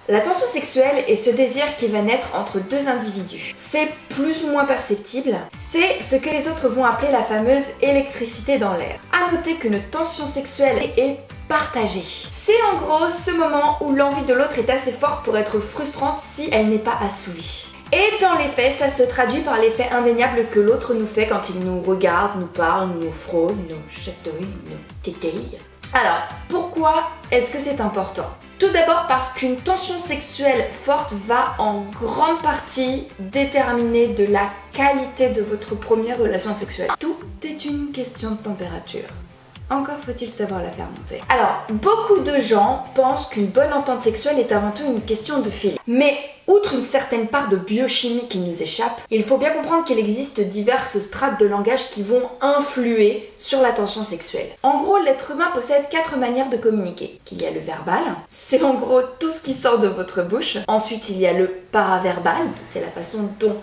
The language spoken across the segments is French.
La tension sexuelle est ce désir qui va naître entre deux individus. C'est plus ou moins perceptible. C'est ce que les autres vont appeler la fameuse électricité dans l'air. À noter qu'une tension sexuelle est partagée. C'est en gros ce moment où l'envie de l'autre est assez forte pour être frustrante si elle n'est pas assouvie. Et dans les faits, ça se traduit par l'effet indéniable que l'autre nous fait quand il nous regarde, nous parle, nous frôle, nous chatouille, nous tétille. Alors, pourquoi est-ce que c'est important ? Tout d'abord parce qu'une tension sexuelle forte va en grande partie déterminer de la qualité de votre première relation sexuelle. Tout est une question de température. Encore faut-il savoir la faire monter. Alors, beaucoup de gens pensent qu'une bonne entente sexuelle est avant tout une question de feeling. Mais outre une certaine part de biochimie qui nous échappe, il faut bien comprendre qu'il existe diverses strates de langage qui vont influer sur la tension sexuelle. En gros, l'être humain possède 4 manières de communiquer. Il y a le verbal, c'est en gros tout ce qui sort de votre bouche. Ensuite, il y a le paraverbal, c'est la façon dont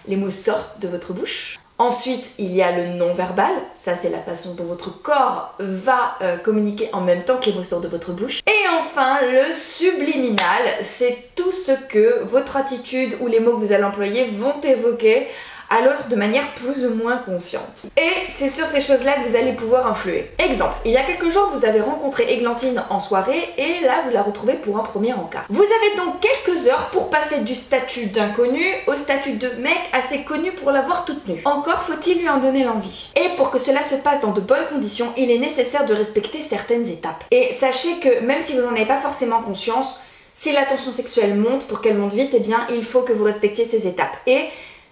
les mots sortent de votre bouche. Ensuite, il y a le non-verbal, ça c'est la façon dont votre corps va communiquer en même temps que les mots sortent de votre bouche. Et enfin, le subliminal, c'est tout ce que votre attitude ou les mots que vous allez employer vont évoquer à l'autre de manière plus ou moins consciente. Et c'est sur ces choses-là que vous allez pouvoir influer. Exemple, il y a quelques jours, vous avez rencontré Églantine en soirée et là, vous la retrouvez pour un premier encart. Vous avez donc quelques heures pour passer du statut d'inconnu au statut de mec assez connu pour l'avoir toute nue. Encore faut-il lui en donner l'envie. Et pour que cela se passe dans de bonnes conditions, il est nécessaire de respecter certaines étapes. Et sachez que même si vous n'en avez pas forcément conscience, si la tension sexuelle monte, pour qu'elle monte vite, eh bien, il faut que vous respectiez ces étapes. Et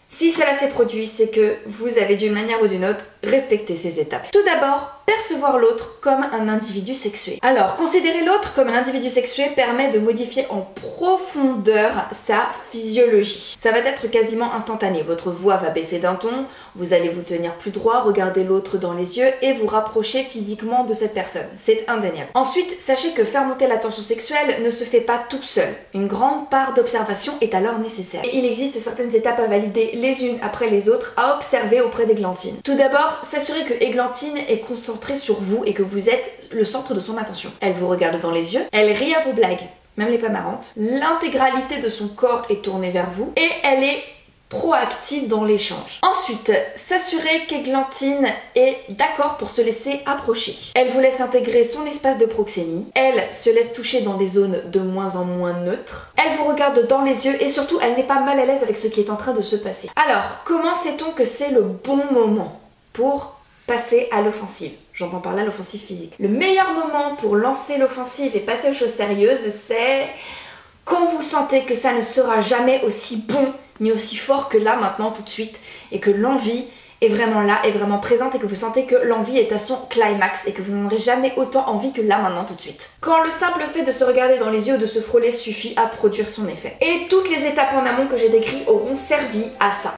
si cela s'est produit, c'est que vous avez d'une manière ou d'une autre respecté ces étapes. Tout d'abord, percevoir l'autre comme un individu sexué. Alors, considérer l'autre comme un individu sexué permet de modifier en profondeur sa physiologie. Ça va être quasiment instantané. Votre voix va baisser d'un ton, vous allez vous tenir plus droit, regarder l'autre dans les yeux et vous rapprocher physiquement de cette personne. C'est indéniable. Ensuite, sachez que faire monter la tension sexuelle ne se fait pas tout seul. Une grande part d'observation est alors nécessaire. Et il existe certaines étapes à valider les unes après les autres à observer auprès d'Églantine. Tout d'abord, s'assurer que Églantine est concentrée sur vous et que vous êtes le centre de son attention. Elle vous regarde dans les yeux, elle rit à vos blagues, même les pas marrantes. L'intégralité de son corps est tournée vers vous et elle est proactive dans l'échange. Ensuite, s'assurer qu'Églantine est d'accord pour se laisser approcher. Elle vous laisse intégrer son espace de proxémie. Elle se laisse toucher dans des zones de moins en moins neutres. Elle vous regarde dans les yeux et surtout, elle n'est pas mal à l'aise avec ce qui est en train de se passer. Alors, comment sait-on que c'est le bon moment pour passer à l'offensive? J'entends par là l'offensive physique. Le meilleur moment pour lancer l'offensive et passer aux choses sérieuses, c'est quand vous sentez que ça ne sera jamais aussi bon ni aussi fort que là, maintenant, tout de suite, et que l'envie est vraiment là, est vraiment présente, et que vous sentez que l'envie est à son climax, et que vous n'en aurez jamais autant envie que là, maintenant, tout de suite. Quand le simple fait de se regarder dans les yeux ou de se frôler suffit à produire son effet. Et toutes les étapes en amont que j'ai décrites auront servi à ça.